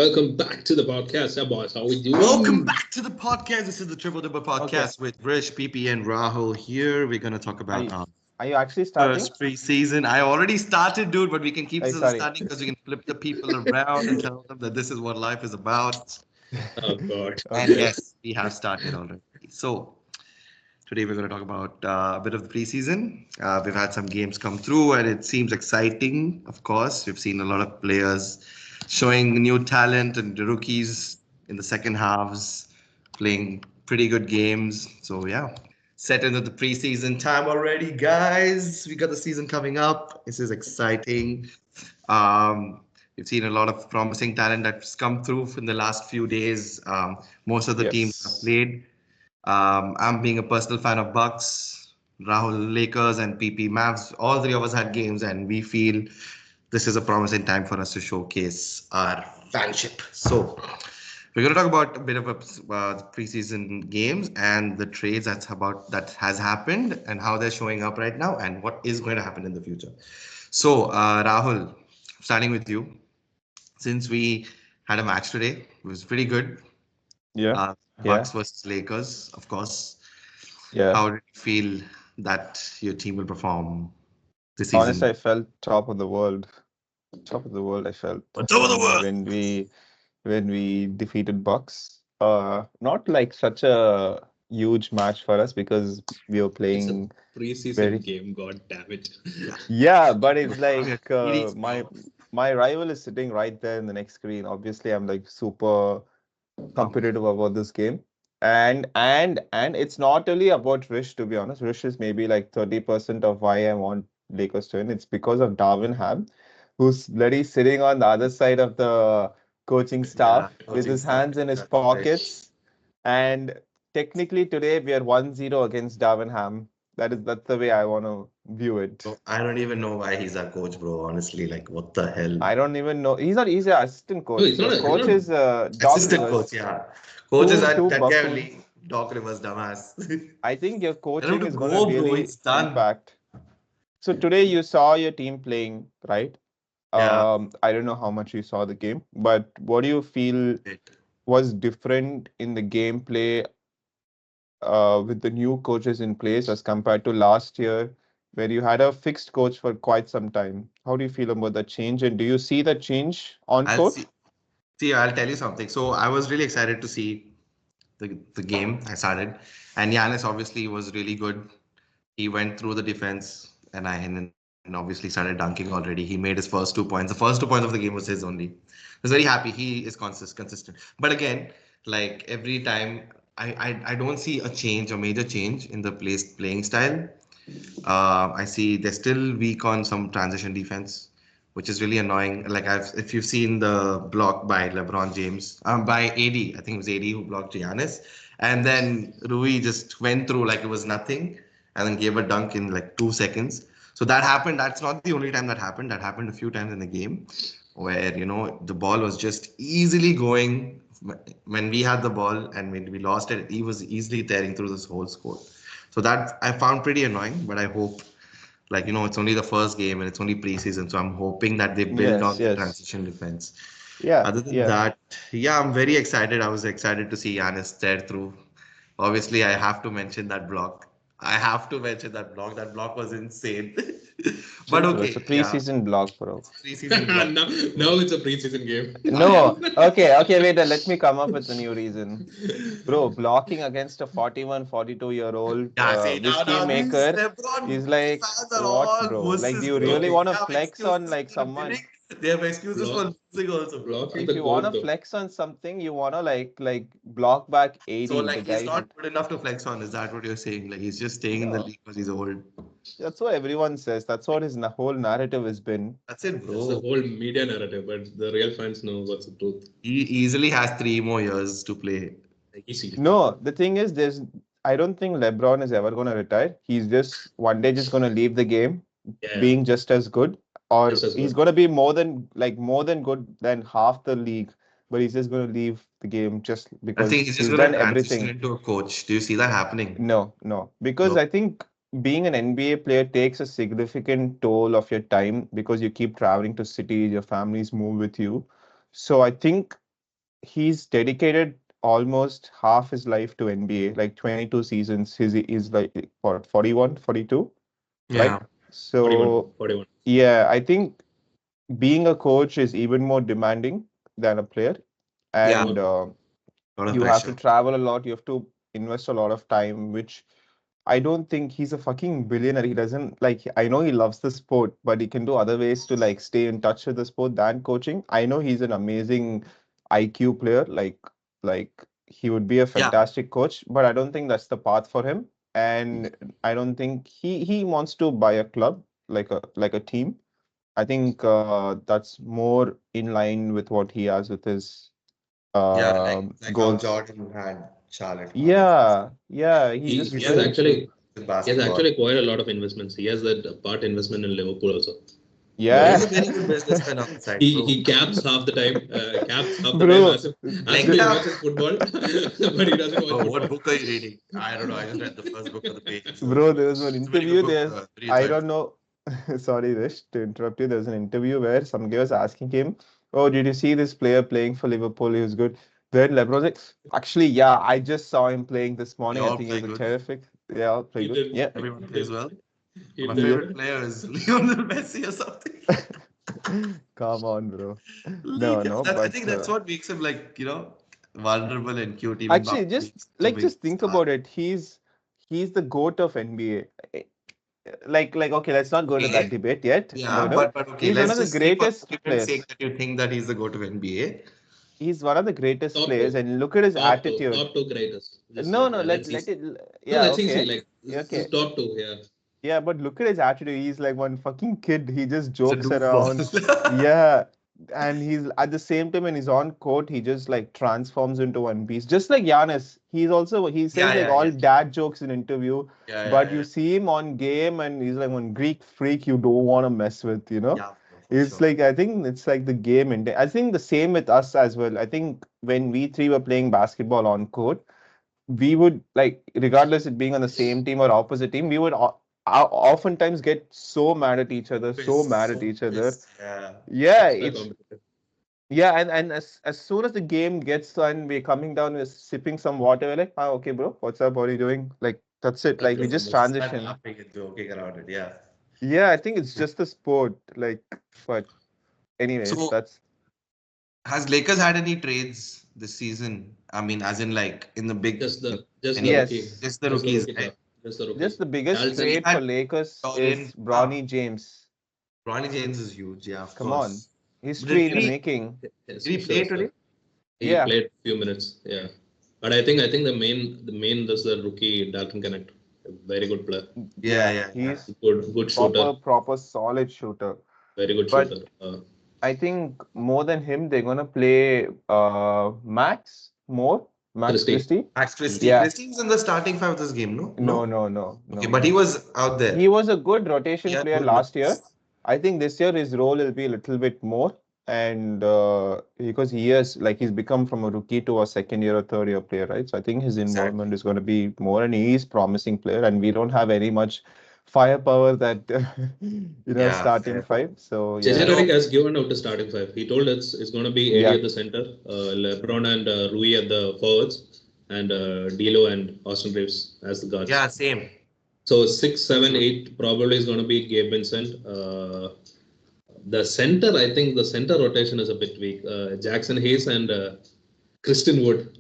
Welcome back to the podcast. Yeah, boys, how we doing? Welcome back to the podcast. This is the Triple Double Podcast with Rish, PP, and Rahul here. We're going to talk Are about you, are you actually starting? first preseason. I already started, dude, but we can keep this as a Sorry. starting because we can flip the people around and tell them that this is what life is about. Oh God. And Okay. yes, we have started already. So today we're going to talk about a bit of the preseason. We've had some games come through, and it seems exciting. Of course, we've seen a lot of players showing new talent and the rookies in the second halves playing pretty good games. So yeah, set into the preseason time already, guys. We got the season coming up. This is exciting. We've seen a lot of promising talent that's come through in the last few days. Most of the teams have Yes. played. I'm being a personal fan of Bucks, Rahul Lakers, and PP Mavs. All three of us had games, and we feel this is a promising time for us to showcase our fanship. So we're going to talk about a bit of preseason games and the trades that has happened and how they're showing up right now and what is going to happen in the future. So Rahul, starting with you, since we had a match today, it was pretty good. Yeah. Bucks versus Lakers, of course. Yeah. How did you feel that your team will perform this season? Honestly, I felt top of the world. Top of the world, I felt On top of the world. when we defeated Bucks. Not like such a huge match for us because we were It's a playing preseason very. game. God damn it. Yeah, but it's We are like kiddies, my bro. my rival is sitting right there in the next screen. Obviously, I'm like super competitive about this game. And it's not only about Rish, to be honest. Rish is maybe like 30% of why I want Lakers to win. It's because of Darwin Ham, who's bloody sitting on the other side of the coaching Yeah, staff with coaching his staff. hands in his That's right. pockets. And technically today we are 1-0 against Darwin Ham. That's the way I want to view it. So I don't even know why he's our coach, bro. Honestly, like what the hell? I don't even know. He's an assistant No, coach. it's not. The coach is Doc Assistant coach, Rivers. yeah. Coach is Two that guy buffoons. only. Doc Rivers, dumbass. I think your Let him coaching to is going to go, bro. really It's done. impact. So today you saw your team playing, right? Yeah. I don't know how much you saw the game, but what do you feel was different in the gameplay with the new coaches in place as compared to last year, where you had a fixed coach for quite some time? How do you feel about the change, and do you see the change on I'll court? see. I'll tell you something. So I was really excited to see the game. I started, and Giannis obviously was really good. He went through the defense, and obviously started dunking already. He made his first 2 points. The first 2 points of the game was his only. I was very happy. He is consistent. But again, like every time, I don't see a change, a major change in the playing style. I see they're still weak on some transition defense, which is really annoying. Like if you've seen the block by LeBron James, by AD, I think it was AD who blocked Giannis, and then Rui just went through like it was nothing, and then gave a dunk in like 2 seconds. So that happened. That's not the only time that happened. That happened a few times in the game, where the ball was just easily going. When we had the ball and when we lost it, he was easily tearing through this whole score. So that I found pretty annoying, but I hope, like, it's only the first game and it's only preseason. So I'm hoping that they build Yes, on the yes. transition defense. Yeah, Other than yeah. that, yeah, I'm very excited. I was excited to see Giannis tear through. Obviously, I have to mention that block. I have to mention that block. That block was insane. But Chill, bro. It's a okay, yeah, preseason block, bro. preseason block. now it's a preseason game. No, okay, wait, let me come up with a new reason. Bro, blocking against a 41, 42-year-old Yeah, see, whiskey now these maker LeBron is like, fans are what, all bro? Like, do wusses, you bro. really Blocking, want They to have flex on excuses like for someone? winning. They have excuses for block, losing also, bro. blocking If the you want goat to though. flex on something, you want to like block back So, 80, the like, he's guy who. not good enough to flex on. Is that what you're saying? Like, he's just staying in the Yeah, league because he's old. that's what everyone says. That's what his whole narrative has been. That's it, That's the bro. whole media narrative, but the real fans know what's the truth. He easily has 3 more years to play. Like, easy. No, the thing is, I don't think LeBron is ever going to retire. He's just one day just going to leave the game Yeah, being just as good, or just as he's good. going to be more than good than half the league, but he's just going to leave the game just I think because he's just he's going to done transition everything. into a coach. Do you see that happening? No, because No. I think being an NBA player takes a significant toll of your time because you keep traveling to cities, your families move with you. So I think he's dedicated almost half his life to NBA, like 22 seasons. He's like what 41, 42, Yeah. right? 41, So 41. yeah, I think being a coach is even more demanding than a player, Yeah. and A lot of you have to pressure. travel a lot. You have to invest a lot of time, which I don't think he's a fucking billionaire. He doesn't like, I know he loves the sport, but he can do other ways to like stay in touch with the sport than coaching. I know he's an amazing IQ player, like he would be a Yeah. fantastic coach, but I don't think that's the path for him. And I don't think he wants to buy a club, like a team. I think that's more in line with what he has with his Yeah. Like how goals. Jordan had Charlotte Hornets. Yeah, he He, just he He's has doing built. the same actually with he has basketball. actually quite a lot of investments. He has that part investment in Liverpool also. Bro, he's Yeah, a very good businessman on the side, He bro. he caps half the time bro. as if Like, he watches football, but he doesn't watch bro, what football. book are you reading? I don't know. I just read the first book of the page. So Bro, there was one it's a very good interview book. there. Very I enjoyable. don't know. Sorry, Rish, to interrupt you. There was an interview where some guy was asking him, "Oh, did you see this player playing for Liverpool? He was good." Then LeBron was like, "Actually, yeah, I just saw him playing this They morning. I all think he play was a good. terrific. Yeah, I'll play He good. did. Yeah, Everyone He plays did. well. He My yeah. did. favorite player is Lionel Messi or something. Come on, bro. Like, No, no, I but think that's what makes him like, vulnerable and cute. Even actually, though just he's such a like big just think star. about it. He's the goat of NBA. Like okay, let's not go into that Okay. debate yet. Yeah, No, no, but okay, he's one let's of the just say for greatest argument's sake players. that you think that he's the go-to NBA. He's one of the greatest Top players, two, and look at his attitude. top two greatest. Just No, like no, let's see. let it. No, Yeah, let's see. okay, Like yeah, this okay, top two. Yeah, yeah, but look at his attitude. He's like one fucking kid. He just He's a jokes around. doofball. Yeah, and he's at the same time when he's on court, he just like transforms into one piece. Just like Giannis, he says Yeah, like yeah, all yeah. dad jokes in interview, Yeah, but yeah, you yeah. see him on game and he's like one Greek freak you don't want to mess with, you know? Yeah, for It's sure. like I think it's like the game and I think the same with us as well. I think when we three were playing basketball on court, we would like regardless it being on the same team or opposite team, we would oftentimes get so mad at each other, so mad at So each other. pissed. Yeah. Yeah, extra it's competitive. yeah, and as soon as the game gets done, we're coming down, we're sipping some water. We're like, okay, bro, what's up? What are you doing? Like, that's it. Like, we Control. just We just start transition. laughing and joking around it. Yeah. Yeah, I think it's just the sport. Like, but anyways, So that's has Lakers had any trades this season? I mean, as in like in the big, Just the any, rookie, yes, just the just the rookies, rookie right? club, just the just rookies. the biggest So we Dalton, trade for had Lakers Dorian. is Bronny James. Ronnie James is huge. Yeah, of Come on, course. history Did in the he, making. did yes, he sure, play sure. today? He Yeah, played few minutes. Yeah, but I think the main is the rookie Dalton Connect, a very good player, Yeah, yeah, yeah, yeah. he's good shooter, proper solid shooter. very good But shooter. I think more than him, they're gonna play Max Christie, Christie. Max Christie. Yeah, Christie was in the starting five of this game, no? no, No? no, no, Okay, no. but he was out He there. was a good He rotation had player good last year. minutes. I think this year his role will be a little bit more, and because he's become from a rookie to a second year or third year player, right? So I think his involvement Exactly. is going to be more, and he's promising player, and we don't have any much firepower that Yeah, starting fair. five. So JJ yeah, So Redick has given out the starting five. He told it's going to be AD yeah. at the center, LeBron and Rui at the forwards, and D'Lo and Austin Reeves as the yeah, guards. same. So 6, 7, Same. 8 probably is going to be Gabe Vincent. The center, I think the center rotation is a bit weak. Jackson Hayes and Kristen Wood.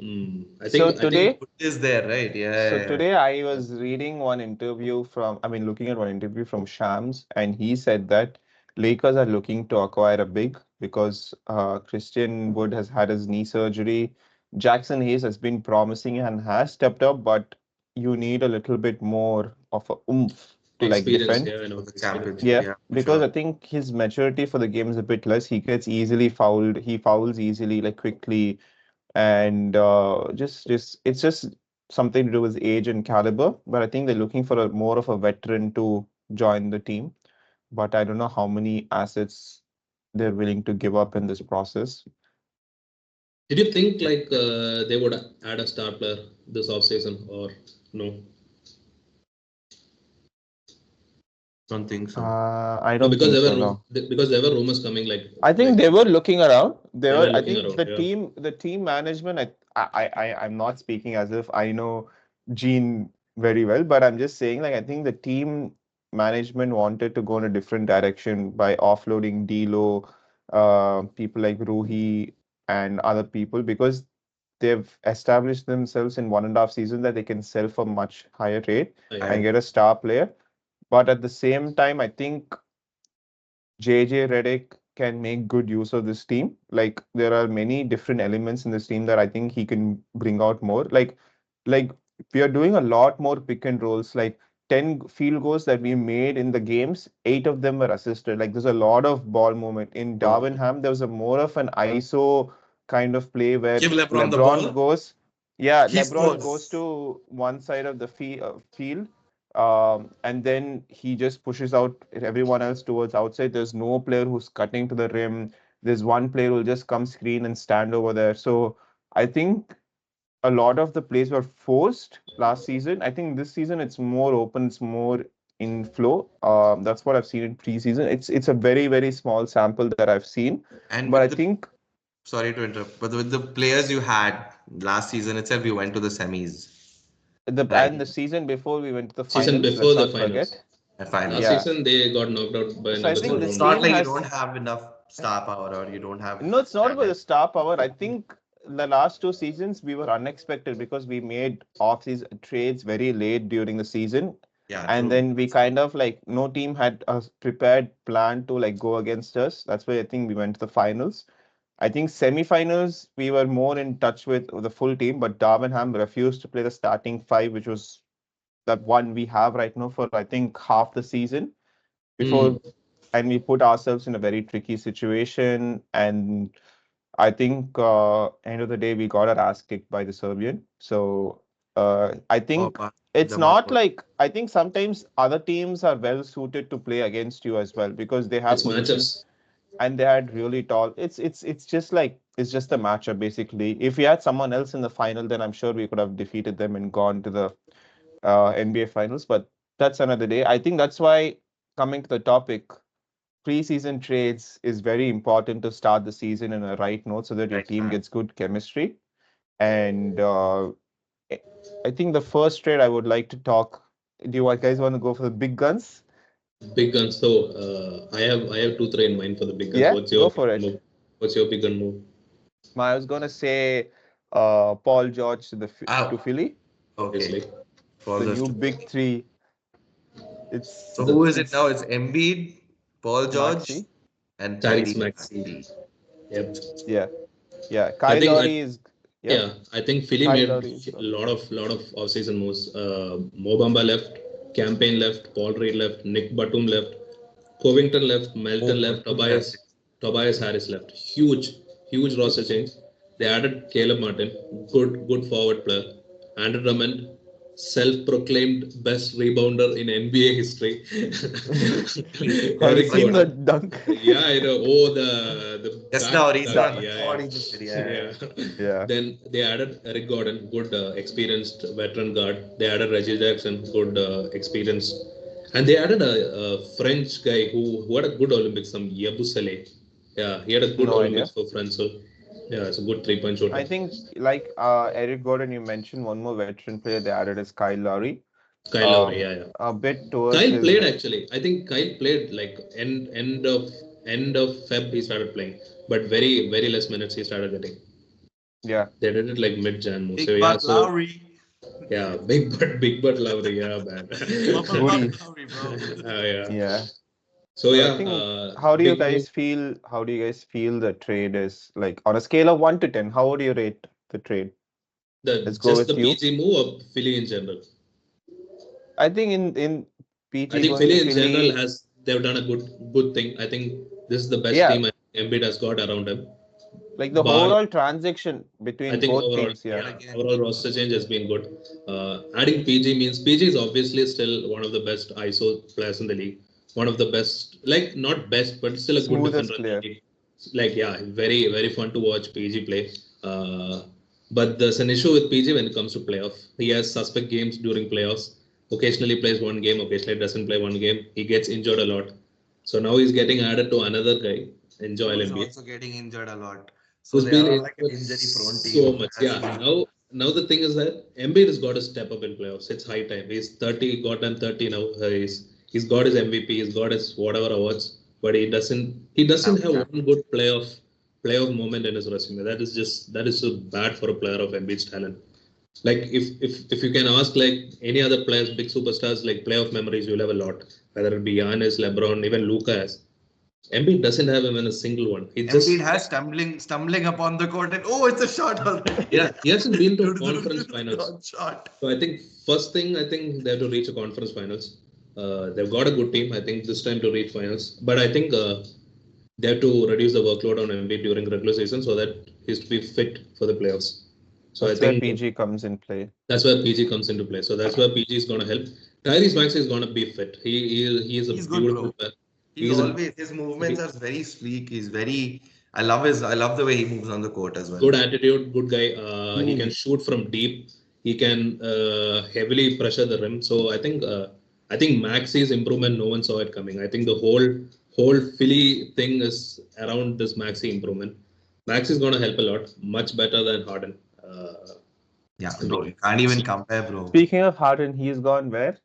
I So think today, Wood is there, right? Yeah, So yeah, today I was reading one interview looking at one interview from Shams, and he said that Lakers are looking to acquire a big because Christian Wood has had his knee surgery. Jackson Hayes has been promising and has stepped up, but you need a little bit more of a oomph to like experience. defend. Yeah, I for know the experience. championship. Yeah, Yeah, for because sure. I think his maturity for the game is a bit less. He gets easily fouled. He fouls easily, like quickly, and just it's just something to do with age and caliber. But I think they're looking for a more of a veteran to join the team. But I don't know how many assets they're willing to give up in this process. Did you think like they would add a star player this offseason or no? Don't think so. I No, don't think so. No. because there were rumors coming like I think like they were looking around. they were I looking think around. Yeah. the team management. I'm not speaking as if I know Gene very well, but I'm just saying like I think the team management wanted to go in a different direction by offloading D'Lo, people like Ruhi and other people because they've established themselves in 1.5 seasons that they can sell for much higher rate Yeah. and get a star player. But at the same time, I think JJ Redick can make good use of this team. Like there are many different elements in this team that I think he can bring out more. Like we are doing a lot more pick and rolls. Like 10 field goals that we made in the games, 8 of them were assisted. Like there's a lot of ball movement. In Darwinham, there was a more of an ISO kind of play where Give LeBron the LeBron ball. goes, yeah, He LeBron goes scores. to one side of the field, and then he just pushes out everyone else towards outside. There's no player who's cutting to the rim. There's one player who'll just come screen and stand over there. So I think a lot of the plays were forced last season. I think this season it's more open, it's more in flow. That's what I've seen in preseason. It's a very small sample that I've seen, And but I with the think sorry to interrupt, but with the players you had last season itself, you went to the semis, the right? season before we went to the Season finals. before Let's the not finals. forget. At Last finals. Yeah. season they got knocked out by So I nuggets So think in this it's round one. not team like you don't has have enough star power or you don't have No, it's not about the talent. star power. I think the last 2 seasons we were unexpected because we made off-season trades very late during the season, Yeah, and true. then we kind of like no team had a prepared plan to like go against us. That's why I think we went to the finals. I think semi-finals we were more in touch with the full team, but Darwinham refused to play the starting five, which was that one we have right now for I think half the season Hmm. before, and we put ourselves in a very tricky situation. And I think end of the day we got our ass kicked by the Serbian. So I Oh, think but it's the man not was like I think sometimes other teams are well suited to play against you as well because they have It's positions matchups. and they had really tall. It's just like it's just a matchup basically. If we had someone else in the final, then I'm sure we could have defeated them and gone to the NBA finals. But that's another day. I think that's why coming to the topic, preseason trades is very important to start the season in a right note so that your right team man. gets good chemistry. And I I think the first trade I would like to talk. Do you guys want to go for the big guns? Big guns. So I have 2 3 in mind for the big guns. Yeah, What's your go big for gun it. move? What's your big gun move? I was gonna say Paul George to to Oh, Philly, okay. Obviously. Paul the George new to big Philly. three. So who is it now? It's It's Embiid, Paul George, Maxi. and Tyrese Tyrese Maxey. Maxey. Yep. Yeah, yeah. I Kyle think Lowry is yeah. yeah, I think Philly Kyle made Lowry is a good. lot of off-season moves. Mo Bamba left, Campaign left, Paul Reed left, Nick Batum left, Covington left, Oh, Melton left, Batum left. Tobias Harris left. Huge roster change. They added Caleb Martin, good forward player. Andrew Drummond, self-proclaimed best rebounder in NBA history. Have you Eric seen the Gordon. dunk? Yeah, I know. Oh, the Just back now, dunk. recently on the Yeah, pod, he just did. yeah, Yeah. yeah. Yeah. Then they added Eric Gordon, good experienced veteran guard. They added Reggie Jackson, good experienced, and they added a French guy who had a good Olympics, some Yabusele. Yeah, he had a good No Olympics idea. for France. So yeah, it's a good 3 point shooter. I think like Eric Gordon, you mentioned one more veteran player they added is Kyle Lowry. Kyle Lowry, Um, yeah, yeah. a bit towards Kyle his played actually. I think Kyle played like end of Feb he started playing, but very less minutes he started getting. yeah. They did it like mid Jan. So Big yeah, Butt so Lowry. yeah, big butt Lowry, yeah, man. Bubble Butt Woody. Lowry, bro. Yeah. Yeah. So So I yeah, think how do you big move. guys feel? How do you guys feel the trade is like on a scale of 1 to 10? How would you rate the trade? The Let's go just the with you. PG move or Philly in general. I think in I PG think going to Philly in general Philly, they've done a good thing. I think this is the best yeah, team Embiid has got around him. like the Bar overall transaction I between think both overall, teams, yeah. But yeah, again, overall roster change has been good. Adding PG means PG is obviously still one of the best ISO players in the league. One of the best, like not best, but still a good defender Smoothest in the player. league. Like yeah, very fun to watch PG play. But there's an issue with PG when it comes to playoff. He has suspect games during playoffs. occasionally plays one game, occasionally doesn't play one game. He gets injured a lot. So now he's getting added to another guy in Joel Who's Embiid, also getting injured a lot. So who's they been are like an injured injury-prone so team, much. as Yeah. Now the thing is that Embiid has got to step up in playoffs. It's high time. He's 30, got done 30 now. He's got his MVP. He's got his whatever awards, but he doesn't have one good playoff moment in his resume. That is so bad for a player of Embiid's talent. Like if you can ask like any other players, big superstars, like playoff memories, you'll have a lot. Whether it be Giannis, LeBron, even Luka has. Embiid doesn't have even a single one. He Embiid just has stumbling upon the court and oh, it's a shot already. yeah, he hasn't been to a conference finals. Shot. So I think first thing I think they have to reach a conference finals. They've got a good team. I think this time to reach finals, but I think they have to reduce the workload on Embiid during regular season so that he's to be fit for the playoffs. So That's I where think PG comes in play. that's where PG comes into play. So that's where PG is going to help. Tyrese Maxey is going to be fit. He is a He's good, beautiful bro. player. He's He's a always his movements are very sleek. He's very. I love the way he moves on the court as well. good attitude, good guy. He can Hmm. shoot from deep. He can heavily pressure the rim. So I think Maxey's improvement, no one saw it coming. I think the whole Philly thing is around this Maxey improvement. Maxey is going to help a lot, much better than Harden. Yeah, bro. You can't even compare, bro. Speaking of Harden, he's gone where?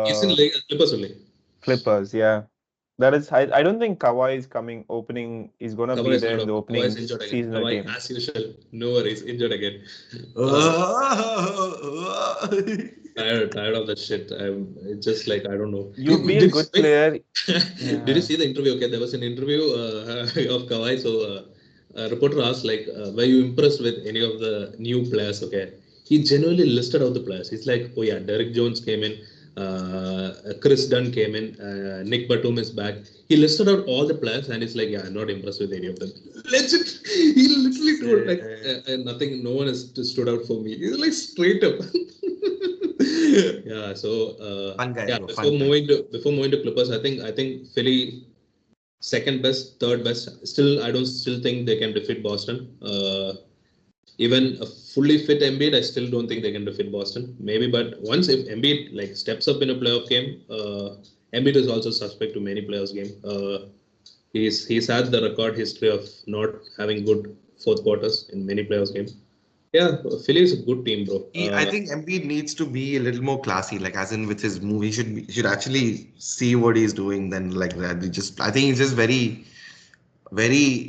He's in Clippers only. Clippers, yeah. That is, I don't think Kawhi is coming opening. He's gonna Kawhi be is there not in the up. Kawhi opening is injured again. seasonal Kawhi, game. as usual, no worries, injured again. Tired of that shit. It's just like I don't know. You be a good player. Did you see the interview? Okay, there was an interview of Kawhi. So a reporter asked like, "Were you impressed with any of the new players?" Okay, he genuinely listed out the players. He's like, "Oh yeah, Derek Jones came in, Chris Dunn came in, Nick Batum is back." He listed out all the players, and it's like, "Yeah, I'm not impressed with any of them." Legit, he literally told like, "Nothing, no one has stood out for me." He's like straight up. Yeah, so Fun guy, yeah, bro. before moving to Clippers, I think Philly second best, third best. Still think they can defeat Boston. Even a fully fit Embiid, I still don't think they can defeat Boston. Maybe, but once if Embiid like steps up in a playoff game, Embiid is also suspect to many players' game. He's had the record history of not having good fourth quarters in many players' game. Yeah, Philly is a good team, bro. I think Embiid needs to be a little more classy, like as in with his move, he should actually see what he's doing. Then like that, I think he's just very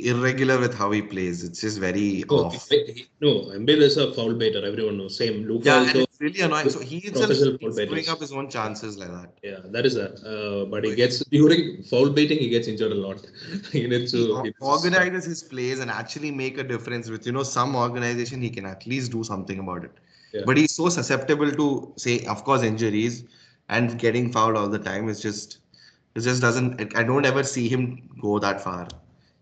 irregular with how he plays. It's just very No, off. Embiid is a foul baiter. Everyone knows. Same. Luka Yeah, and also it's really annoying. So he himself professional foul is giving up baiters. his own chances like that. Yeah, that is that. But he gets during foul baiting, he gets injured a lot. he needs He to. organizes his plays and actually make a difference with some organization. He can at least do something about it. Yeah. But he's so susceptible to say, of course, injuries and getting fouled all the time. It just doesn't. I don't ever see him go that far.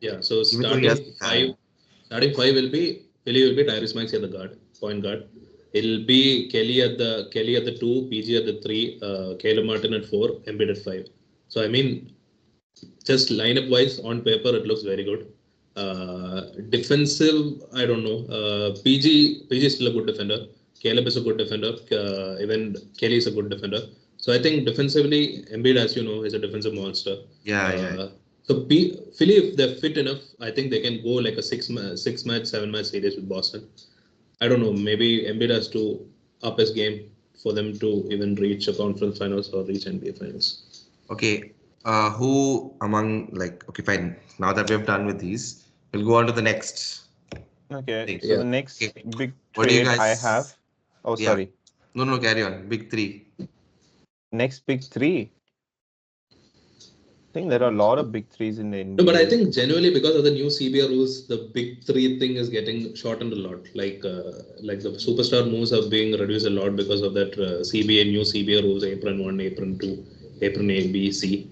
Yeah. So Even though he has starting five will be Philly will be Tyrese Maxey at the guard, point guard. It'll be Kelly at the two, PG at the three, Caleb Martin at four, Embiid at five. So I mean, just lineup wise on paper it looks very good. Defensive, I don't know. PG is still a good defender. Caleb is a good defender. Even Kelly is a good defender. So I think defensively, Embiid, as you know, is a defensive monster. Yeah. So Philly, if they're fit enough, I think they can go like a 7-match series with Boston. I don't know. Maybe Embiid has to up his game for them to even reach a conference finals or reach NBA finals. Okay. Who among okay, fine. Now that we've done with these, we'll go on to the next. Okay, thing. so the next Okay. big What do you trade I guys? have. Oh, Yeah. sorry. No, carry on. Big three. Next big three. I think there are a lot of big threes in the NBA. No, but I think genuinely because of the new CBA rules, the big three thing is getting shortened a lot. Like the superstar moves are being reduced a lot because of that new CBA rules, Apron 1, Apron 2, Apron A, B, C.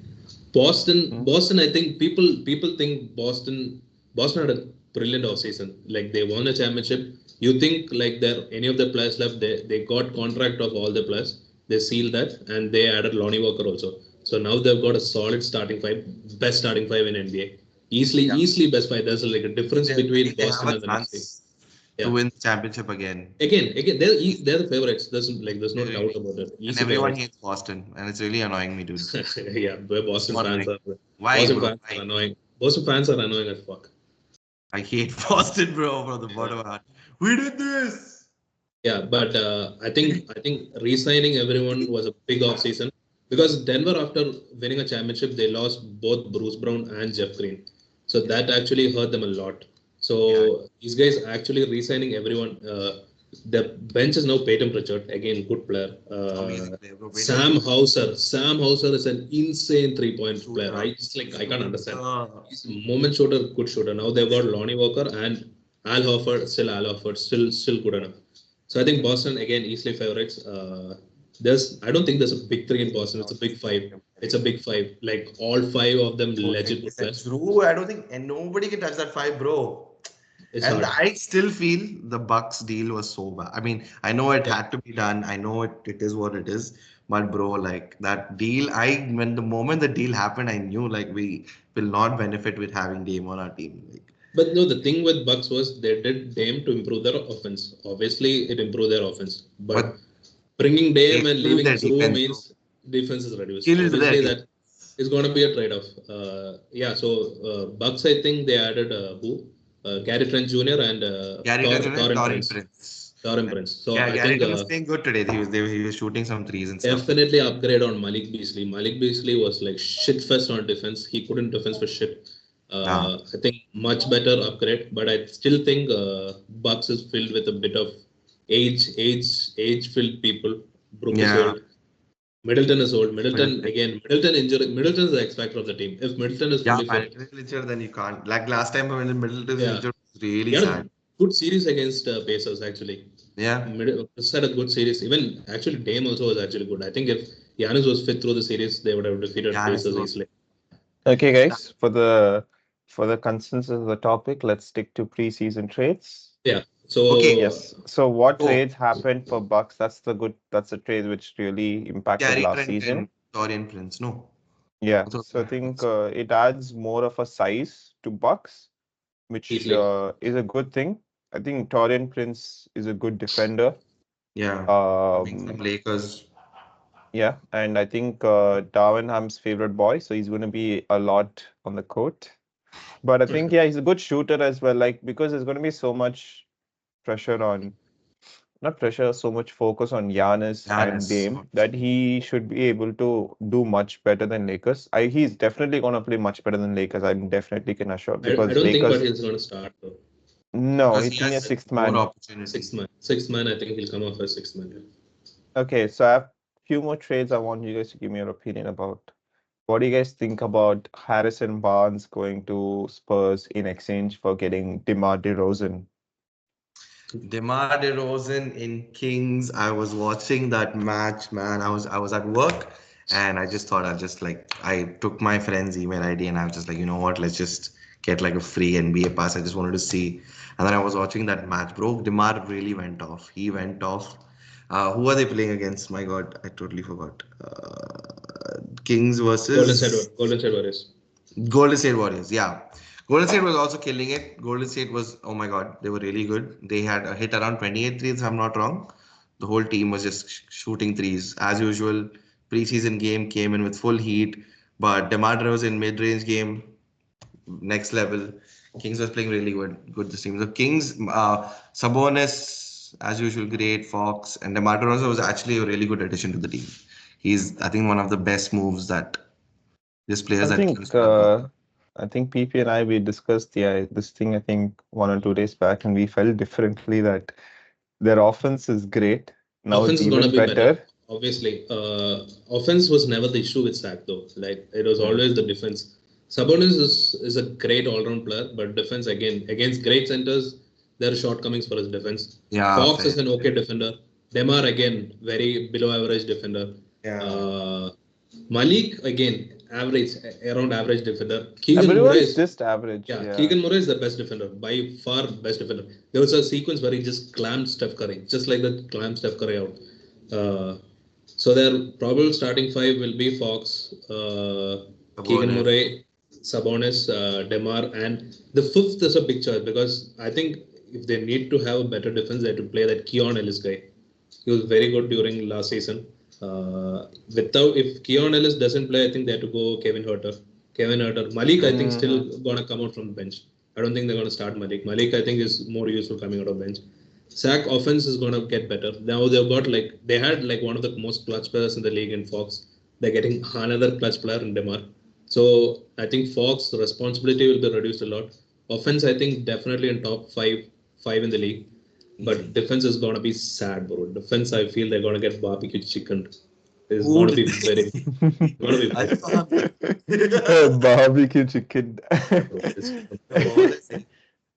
Boston, I think people think Boston had a brilliant offseason. Like they won a championship. You think like there any of the players left, they got contract of all the players. They sealed that and they added Lonnie Walker also. So now they've got a solid starting five, best starting five in NBA. Easily best five. There's like a difference between They Boston have a and the next team. chance. to win the championship again. Again, they're the favorites. There's no doubt Really. about it. And Easy everyone favorites. hates Boston, and it's really annoying me, dude. Yeah, but So annoying. Why, Boston bro? fans are Why? annoying. Boston fans are annoying as fuck. I hate Boston, bro, from the bottom of my heart. We did this. Yeah, but I think re-signing everyone was a big off-season because Denver, after winning a championship, they lost both Bruce Brown and Jeff Green, so that actually hurt them a lot. Yeah, So these guys actually re-signing everyone. The bench is now Peyton Pritchard, again good player. amazing player, bro. Peyton Sam Pritchard, Hauser, Sam Hauser is an insane three-point player. shooter, I can't understand. shooter. He's a moment shooter, good shooter. Now they've got Lonnie Walker and Al Horford, still good enough. So I think Boston again easily favorites. I don't think there's a big three in Boston. It's a big five. It's a big five. Like all five of them legit good players. True. I don't think and nobody can touch that five, bro. It's And hard. I still feel the Bucks deal was so bad. I mean, I know it Yeah. had to be done. I know it is what it is. But bro, like that deal, when the moment the deal happened, I knew like we will not benefit with having Dame on our team. Like, But no, the thing with Bucks was they did Dame to improve their offense. Obviously, it improved their offense. But but bringing they Dame and killed leaving their Drew defense, bro. means defense is reduced. Killed their Obviously, defense. that is going to be a trade-off. Yeah, so Bucks, I think they added who? Gary Trent Jr. and Gary Trent and Torin Torin Prince. Prince. Torin Prince. So Yeah, I Gary think Trent was playing good today. He was shooting some threes and stuff. definitely upgrade on Malik Beasley. Malik Beasley was like shit fest on defense. He couldn't defense for shit. Ah, I think much better upgrade, but I still think Bucks is filled with a bit of age-filled people. Brook is yeah. old. Middleton is old. Middleton. Middleton injury. Middleton is the X factor of the team. If Middleton is Yeah, fully man. fit, If it's injured, then you can't. Like last time when Middleton was yeah, injured, it was he really had sad. a good series against Pacers actually. Yeah. Chris had a good series. Even actually Dame also was actually good. I think if Giannis was fit through the series, they would have defeated Yeah, Pacers easily. Okay, guys, for the consensus of the topic, let's stick to preseason trades. Yeah. So Okay. Yes. So what Oh, trades happened for Bucks? That's the trade which really impacted Gary last Trent season. and Dorian Prince. No. Yeah. So, So I think it adds more of a size to Bucks, which easily. is a good thing. I think Torian Prince is a good defender. yeah. Coming from Um, Lakers. yeah, and I think Darwin Ham's favorite boy, so he's going to be a lot on the court. But I think he's a good shooter as well. Like because there's going to be so much pressure on, not pressure, so much focus on Giannis and Giannis. Dame that he should be able to do much better than Lakers. He's definitely going to play much better than Lakers. I definitely can assure I because don't think, but Lakers. he's going to start though. No, Because I he think a has sixth more man. Sixth opportunities. man. Sixth man. I think he'll come off as sixth man. Yeah. Okay, so I have few more trades I want you guys to give me your opinion about. What do you guys think about Harrison Barnes going to Spurs in exchange for getting DeMar DeRozan? DeMar DeRozan in Kings. I was watching that match, man. I was at work, and I just thought I took my friend's email ID and I was just like, you know what? Let's just get like a free NBA pass. I just wanted to see, and then I was watching that match, bro. DeMar really went off. He went off. Who are they playing against? My God, I totally forgot. Kings versus Golden State Warriors. Golden State Warriors, yeah. Golden State was also killing it. Golden State was, oh my God, they were really good. They had a hit around 28 threes, if I'm not wrong. The whole team was just shooting threes. As usual, preseason game came in with full heat. But DeMar DeRozan mid-range game, next level. Kings was playing really good this team. So Kings, Sabonis, as usual, great. Fox and DeMar DeRozan was actually a really good addition to the team. He's, I think, one of the best moves that this players I that think Kings could have got. I think PP and we discussed this thing I think 1 or 2 days back, and we felt differently that their offense is great. Now it's Offense is going to even be better. better. Obviously, offense was never the issue with Sack though. Like it was Yeah. always the defense. Sabonis is a great all-round player, but defense again against great centers, there are shortcomings for his defense. Yeah, Fox fair. is an okay defender. Demar again very below average defender. Yeah. Malik again average around average defender. Keegan Murray Everyone's is just average. yeah, Yeah. Keegan Murray is the best defender, by far best defender. There was a sequence where he just clammed Steph Curry, just like that clammed Steph Curry out. So their probable starting five will be Fox, Keegan Sabonis. Murray, Sabonis, Demar, and the fifth is a big choice because I think if they need to have a better defense, they have to play that Keon Ellis guy. He was very good during last season. Without if Keon Ellis doesn't play, I think they have to go Kevin Herter. Kevin Herter. Malik, I think still gonna come out from the bench. I don't think they're gonna start Malik. Malik, I think is more useful coming out of bench. Sack offense is gonna get better. Now they've got they had one of the most clutch players in the league in Fox. They're getting another clutch player in Demar. So I think Fox responsibility will be reduced a lot. Offense, I think definitely in top five in the league. But defense is gonna be sad, bro. Defense, I feel they're gonna get barbecue chicken. It's Who gonna did be very, gonna be I very thought Barbecue chicken. bro. honestly.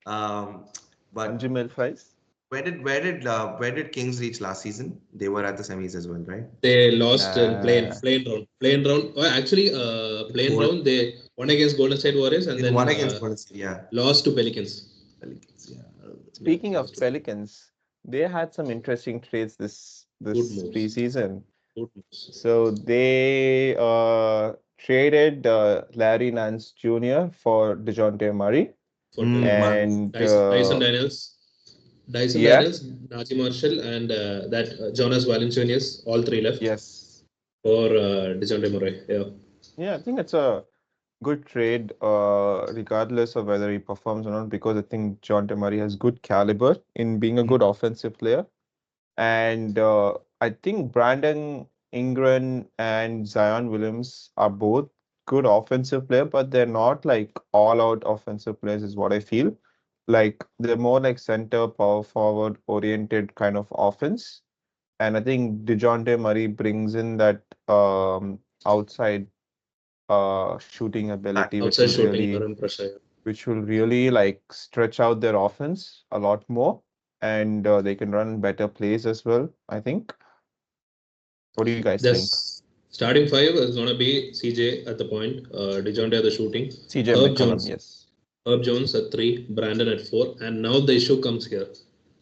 But Anjumel fries. where did Kings reach last season? They were at the semis as well, right? They lost in Nah. plain round. Plain round. Well, actually, plain Gold- round. They won against Golden State Warriors and They then won against Golden State, yeah. lost to Pelicans. Pelicans, yeah. Speaking of lost to- Pelicans, they had some interesting trades this moves. preseason. Good moves. So they traded Larry Nance Jr. for DeJounte Murray. For And Dyson Daniels, yeah. Daniels, Najee Marshall, and that Jonas Valanciunas, all three left Yes. for DeJounte Murray. Yeah. Yeah, I think it's a good trade, regardless of whether he performs or not, because I think John Murray has good caliber in being a good offensive player. And I think Brandon Ingram and Zion Williams are both good offensive players, but they're not like all-out offensive players, is what I feel. Like they're more like center, power forward oriented kind of offense. And I think DeJounte Murray brings in that outside shooting ability, Outside shooting, rim pressure. which will really like stretch out their offense a lot more, and they can run better plays as well, I think. What do you guys think? This starting five is gonna be CJ at the point, DeJounte at the shooting, CJ Herb McCollum, Jones, yes. Herb Jones at 3, Brandon at 4, and now the issue comes here.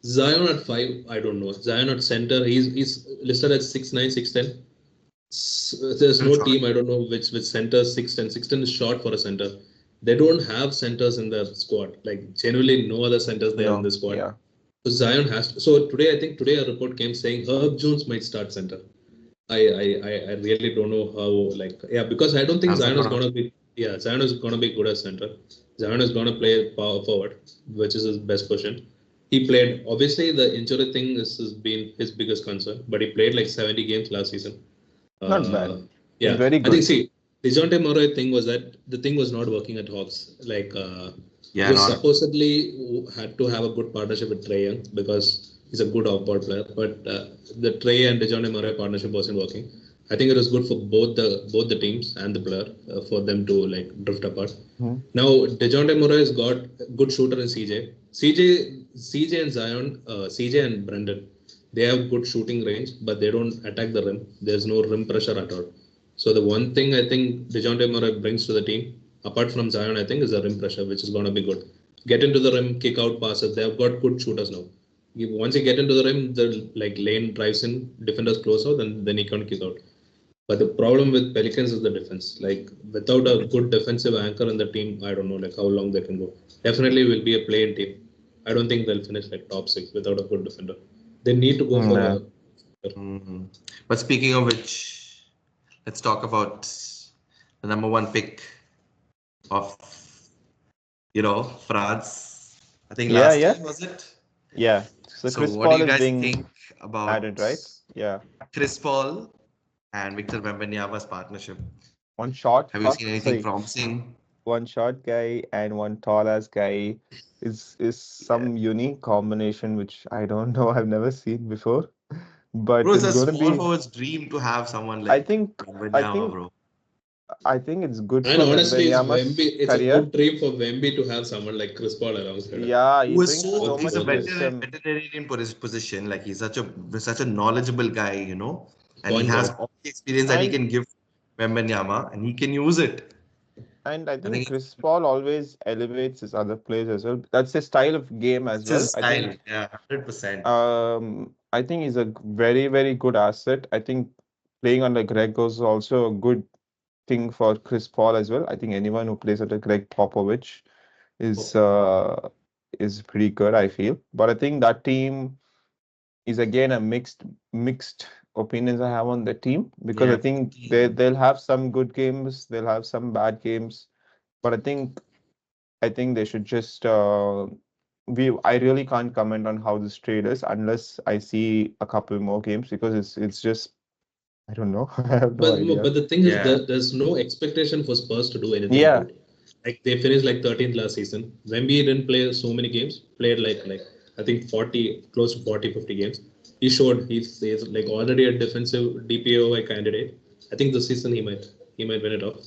Zion at 5, I don't know. Zion at center, he's listed at 6'9", 6'10". There's no team, I don't know which center 6'10". 6'10" is short for a center. They don't have centers in the squad. Like generally, no other centers there in the squad. Yeah. So Zion has to. So today, I think today a report came saying Herb Jones might start center. I really don't know how because I don't think Zion is gonna be Zion is gonna be good as center. Zion is gonna play power forward, which is his best position. He played obviously the injury thing has been his biggest concern, but he played like 70 games last season. Not bad. Yeah, Very I good. think see DeJounte Murray thing was that the thing was not working at Hawks. He supposedly had to have a good partnership with Trae Young because he's a good off-ball player, but the Trae and DeJounte Murray partnership wasn't working. I think it was good for both the teams and the player for them to drift apart. Now DeJounte Murray has got good shooter in CJ and Zion, CJ and Brandon. They have good shooting range, but they don't attack the rim. There's no rim pressure at all. So the one thing I think DeJounte Murray brings to the team, apart from Zion, I think, is the rim pressure, which is going to be good. Get into the rim, kick out passes. They have got good shooters now. Once you get into the rim, the lane drives in, defenders close out, and then he can kick out. But the problem with Pelicans is the defense. Without a good defensive anchor in the team, I don't know how long they can go. Definitely will be a play-in team. I don't think they'll finish top 6 without a good defender. They need to go for But speaking of which, let's talk about the number 1 pick of France. I think last year, was it? Yeah. So Chris what Paul do you guys is being think about added, right? Yeah. Chris Paul and Victor Wembanyama's partnership? One shot. Have you seen anything promising? One short guy and one tall ass guy is some unique combination which I don't know. I've never seen before. But Bro, it's it's a going to small be. forward's dream to have someone I like think. Wembanyama, bro. I think it's good And for honestly, Wembanyama's it's career. a good dream for Wemby to have someone like Chris Paul alongside. Yeah, he brings He's so much a wisdom. veterinarian for his position. Like he's such a knowledgeable guy, and Point he has guard. all the experience that he can give Wembanyama, and he can use it. And I think Chris Paul always elevates his other players as well. That's his style of game as well. His style, yeah, 100%. I think he's a very, very good asset. I think playing under Greg is also a good thing for Chris Paul as well. I think anyone who plays under Greg Popovich is is pretty good, I feel. But I think that team is again a mixed opinions I have on the team, because I Yeah, think team. they'll have some good games, they'll have some bad games, but I think they should just I really can't comment on how this trade is unless I see a couple more games, because it's just I don't know. I have no idea. But the thing is Yeah. that there's no expectation for Spurs to do anything Yeah, good. Like they finished like 13th last season. Wemby didn't play so many games. Played like I think 40, close to 40, 50 games. He showed he's like already a defensive DPOY candidate. I think this season he might win it off.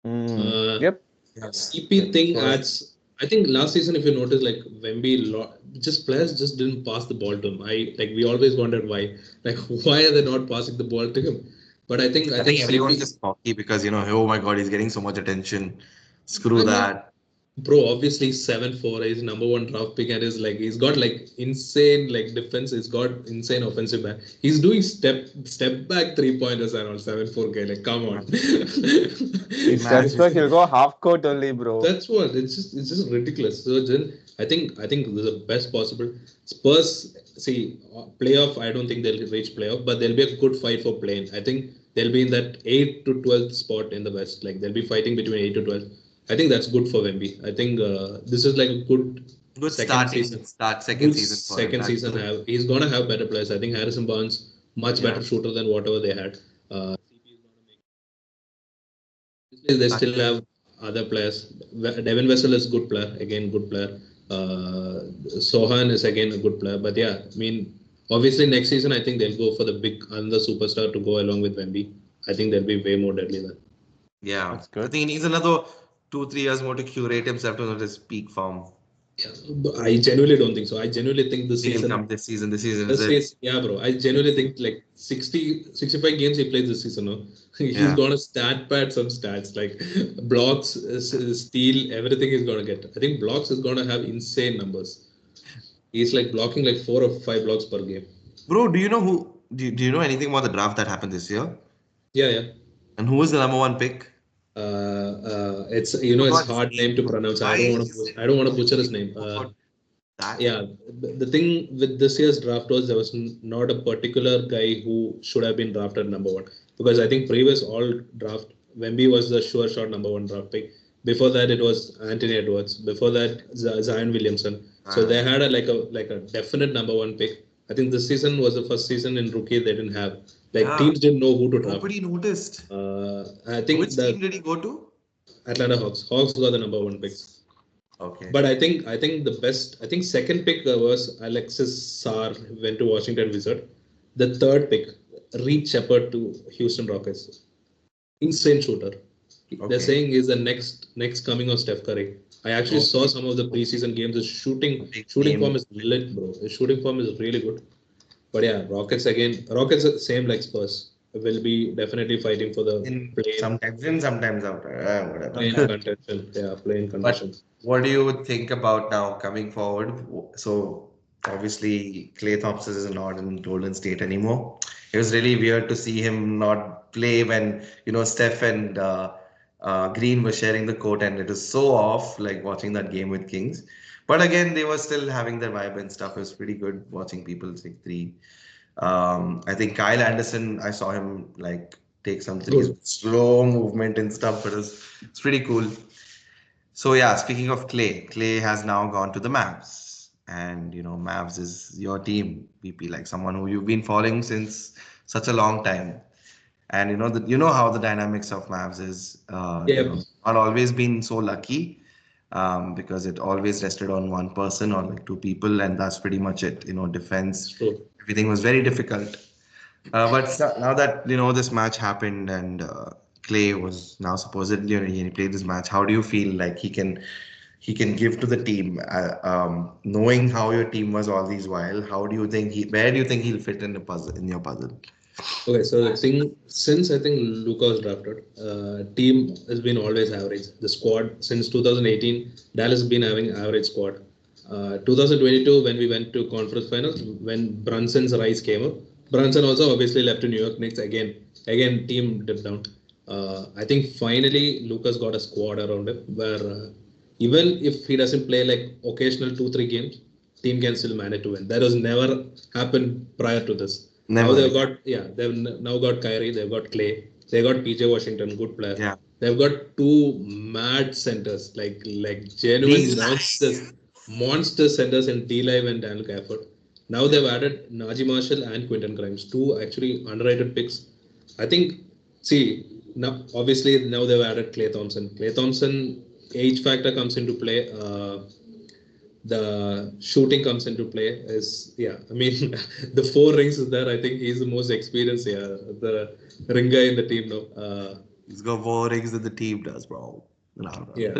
Uh, yep, Yes. CP thing Spurs. adds. I think last season, if you notice, like Wemby, just players just didn't pass the ball to him. We always wondered why. Like why are they not passing the ball to him? But I I think think everyone's CP. just cocky because oh my God, he's getting so much attention. Screw I mean, that. bro, obviously 7-4 is number one draft pick and is like he's got like insane like defense. He's got insane offensive back. He's doing step back 3 pointers and all 7-4 guy. Like come on. he steps back, Imagine. he'll go half court only, bro. That's what it's just ridiculous. So then I think this is the best possible. Spurs see playoff. I don't think they'll reach playoff, but there'll be a good fight for playing. I think they'll be in that 8 to 12th spot in the West. Like they'll be fighting between 8 to 12. I think that's good for Wemby. I think this is like a good Good second season. second Good season for him. second That's season. true. He's gonna have better players. I think Harrison Barnes much Yeah. better shooter than whatever they had. They still Exactly. have other players. Devin Vessel is good player, again good player. Sohan is again a good player. But yeah, I mean, obviously next season I think they'll go for the big another superstar to go along with Wemby. I think they'll be way more deadly then. Yeah. That's I good. think he needs another 2, 3 years more to curate himself to his peak form. Yeah, but I genuinely don't think so. I genuinely think this He can season. come this season. This season is This it. is yeah, bro. I genuinely think like 65 games he played this season. No, he's Yeah. gonna stat pad some stats like blocks, steal, everything he's gonna get. I think blocks is gonna have insane numbers. He's like blocking like 4 or 5 blocks per game. Bro, do you know anything about the draft that happened this year? Yeah, yeah. And who was the number one pick? It's it's Forgot his hard name name. to pronounce. Why is I don't want to butcher his everybody name. go for that? Yeah, the thing with this year's draft was there was not a particular guy who should have been drafted number one, because I think previous all draft Wemby was the sure shot number one draft pick. Before that it was Anthony Edwards. Before that Zion Williamson. So they had a definite number one pick. I think this season was the first season in rookie they didn't have. Like Yeah. teams didn't know who to draft. Nobody noticed. I So which think the team did he go to? Atlanta Hawks. Hawks got the number one pick. Okay. But I think the best. I think second pick was Alexis Sarr went to Washington Wizard. The third pick, Reed Shepard to Houston Rockets. Insane shooter. They're Okay. saying he's the next coming of Steph Curry. I actually saw Okay. some of the preseason games. His Big shooting form name. is lit, bro. His shooting form is really good. But yeah, Rockets again. Rockets are same like Spurs. Will be definitely fighting for the Sometimes in, sometimes out. play in Whatever. contention. Yeah, play in But contention. what do you think about now coming forward? So obviously Clay Thompson is not in Golden State anymore. It was really weird to see him not play when Steph and Green were sharing the court, and it was so off, like watching that game with Kings. But again, they were still having their vibe and stuff. It was pretty good watching people take three. I think Kyle Anderson, I saw him like take some threes Good. with slow movement and stuff, but it's pretty cool. So yeah, speaking of Clay, Clay has now gone to the Mavs, and Mavs is your team, VP, like someone who you've been following since such a long time, and how the dynamics of Mavs is, Yeah, not always been so lucky, because it always rested on one person or like two people, and that's pretty much it. it's Defense, true. everything was very difficult. Now that this match happened, and Clay was now supposedly he played this match. How do you feel like he can give to the team, knowing how your team was all these while? How do you think where do you think he'll fit in the puzzle in your puzzle? Okay, so the thing, since I think Luka was drafted, team has been always average. The squad since 2018, Dallas has been having average squad. 2022, when we went to conference finals, when Brunson's rise came up, Brunson also obviously left to New York Knicks again. Again, team dipped down. I think finally Lucas got a squad around him where even if he doesn't play like occasional 2 3 games, team can still manage to win. That was never happened prior to this. Now Never. they've got, yeah, they've now got Kyrie, they've got Clay, they got PJ Washington, good player. Yeah. They've got two mad centers, like genuine These monster centers in D Live and Daniel Gafford. Now they've added Najee Marshall and Quinton Grimes, two actually underrated picks. I think, see, now obviously now they've added Clay Thompson. Clay Thompson age factor comes into play. The shooting comes into play. Is, yeah, I mean, the 4 rings is there. I think he's the most experienced. Yeah, the ring guy in the team now. he's got more rings than the team does, bro. No, Yeah.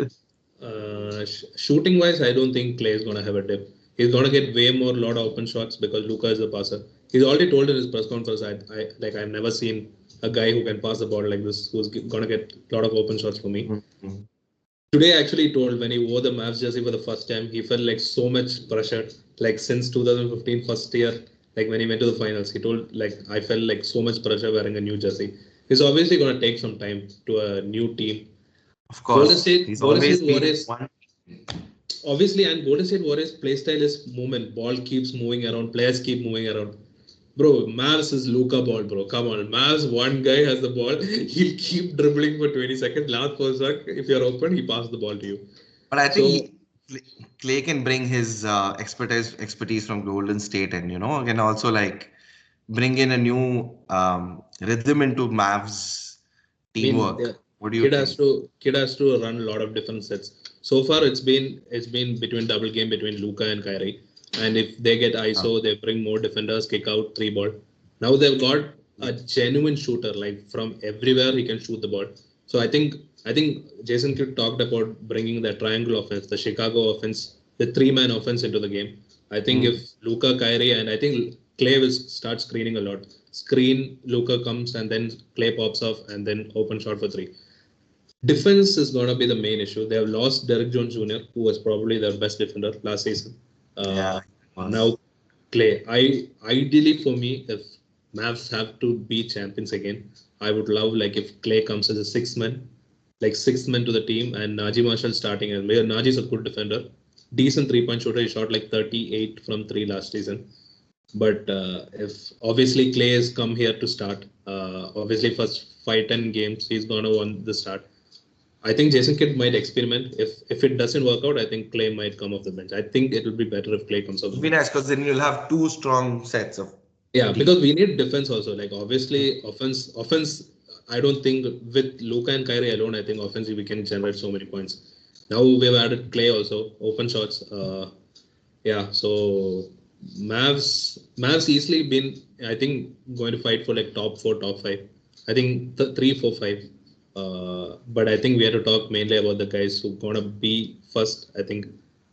no. Shooting wise, I don't think Clay is gonna have a dip. He's gonna get way more lot of open shots because Luka is the passer. He's already told in his press conference, I've never seen a guy who can pass the ball like this, who's gonna get a lot of open shots for me. Mhm. Today, actually told when he wore the Mavs jersey for the first time, he felt like so much pressure. Like since 2015 first year, like when he went to the finals, he told like I felt like so much pressure wearing a new jersey. He's obviously gonna take some time to a new team. Of Golden course, State, he's Golden always State been in Warriors, one. obviously, and Golden State Warriors play style is movement. Ball keeps moving around, players keep moving around. Bro, Mavs is Luka ball, bro. Come on, Mavs. One guy has the ball. He'll keep dribbling for 20 seconds. Last post, if you're open, he passes the ball to you. But I think So Clay can bring his expertise from Golden State, and can also like bring in a new rhythm into Mavs I mean, teamwork. What do you think? kid has to run a lot of different sets. So far, it's been between double game between Luka and Kyrie, and if they get Uh, ISO, they bring more defenders, kick out 3 ball. Now they've got a genuine shooter, like from everywhere he can shoot the ball. So I think Jason Kidd talked about bringing the triangle offense, the Chicago offense, the 3-man offense into the game. I think mm, if Luka, Kyrie, and I think Clay will start screening a lot. Screen, Luka comes, and then Clay pops off, and then open shot for three. Defense is going to be the main issue. They have lost Derek Jones Jr., who was probably their best defender last season. yeah, Uh, it was. Now Clay. Ideally for me, if Mavs have to be champions again, I would love like if Clay comes as a sixth man to the team, and Najee Marshall starting. And Najee is a good defender, decent 3-point shooter. He shot like 38 from three last season. But if obviously Clay has come here to start, obviously first 5 10 games he's gonna want the start. I think Jason Kidd might experiment. If it doesn't work out, I think Clay might come off the bench. I think it will be better if Clay comes off the It'd be bench. nice because then you'll have two strong sets of Yeah, team. because we need defense also. Like obviously offense. I don't think with Luka and Kyrie alone, I think offensively we can generate so many points. Now we've added Clay also, open shots. Yeah, so Mavs easily been, I think, going to fight for like top 4, top 5. I think 3, 4, 5. But I think we have to talk mainly about the guys who gonna be first. I think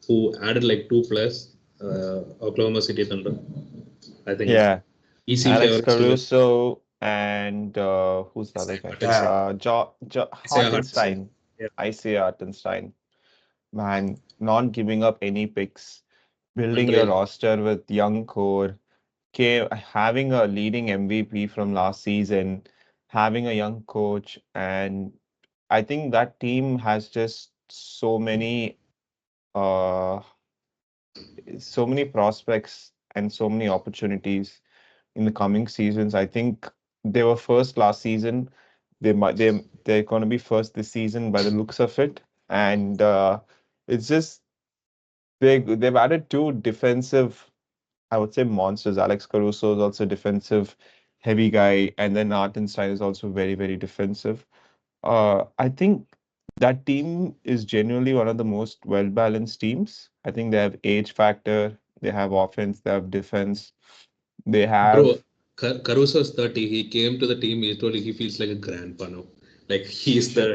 who added like 2 players. Oklahoma City Thunder. I think Yeah, easy Alex favorites to win. Caruso and who's the other Isaiah guy? Yeah, Hartenstein. Isaiah Hartenstein. Hartenstein. Yeah, Isaiah Hartenstein. Man, not giving up any picks, building your unreal. roster with young core, having a leading MVP from last season, having a young coach, and I think that team has just uh so many prospects and so many opportunities in the coming seasons. I think they were first last season. They're going to be first this season by the looks of it, and it's just they've added two defensive, I would say, monsters. Alex Caruso is also a defensive heavy guy, and then Artenstein is also very, very defensive. I think that team is genuinely one of the most well-balanced teams. I think they have age factor, they have offense, they have defense, they Bro, have. Caruso is 30. He came to the team. He told he feels like a grandpa now. Like he's the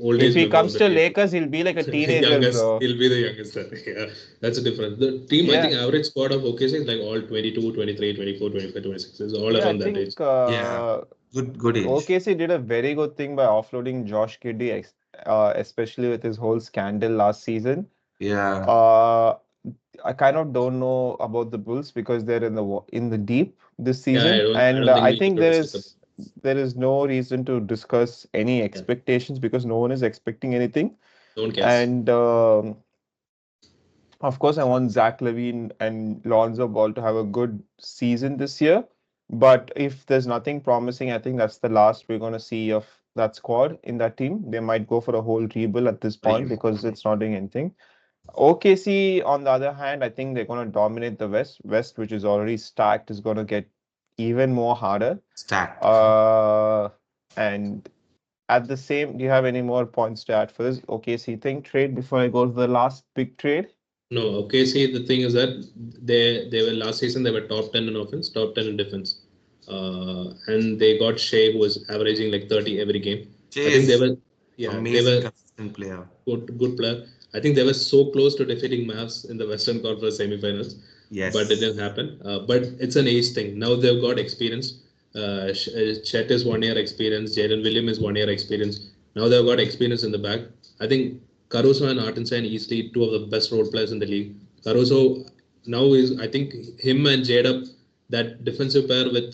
old If age he member of comes the to team. Lakers, he'll be like a teenager, Youngest, bro. he'll be the youngest. Yeah, that's a difference. The team, I think, Yeah, average squad of OKC is like all 22, 23, 24, 25, 26. It's all yeah. I around that age. think yeah. Good age. OKC did a very good thing by offloading Josh Giddey, especially with his whole scandal last season. Yeah. Uh, I kind of don't know about the Bulls because they're in the deep this Yeah, I season, don't, I and don't think I we need think to discuss about. there is no reason to discuss any Yeah, expectations because no one is expecting anything. No one cares. And of course, I want Zach Levine and Lonzo Ball to have a good season this year. But if there's nothing promising, I think that's the last we're going to see of that squad in that team. They might go for a whole rebuild at this point because it's not doing anything. OKC, on the other hand, I think they're going to dominate the West. West, which is already stacked, is going to get even more harder. Stacked. And at the same, do you have any more points to add for this OKC thing trade before I go to the last big trade? No, okay. See, the thing is that they were last season they were top 10 in offense, top 10 in defense, and they got Shea who was averaging like 30 every game. I think they Chase, were, yeah, they amazing were consistent player. good player. I think they were so close to defeating Mavs in the Western Conference semifinals, but it Yes. didn't happen. But it's an age thing. Now they've got experience. Chet is 1 year experience. Jalen Williams is 1 year experience. Now they've got experience in the back. I think Caruso and Hartenstein easily two of the best role players in the league. Caruso now is, I think, him and J-Dub, that defensive pair with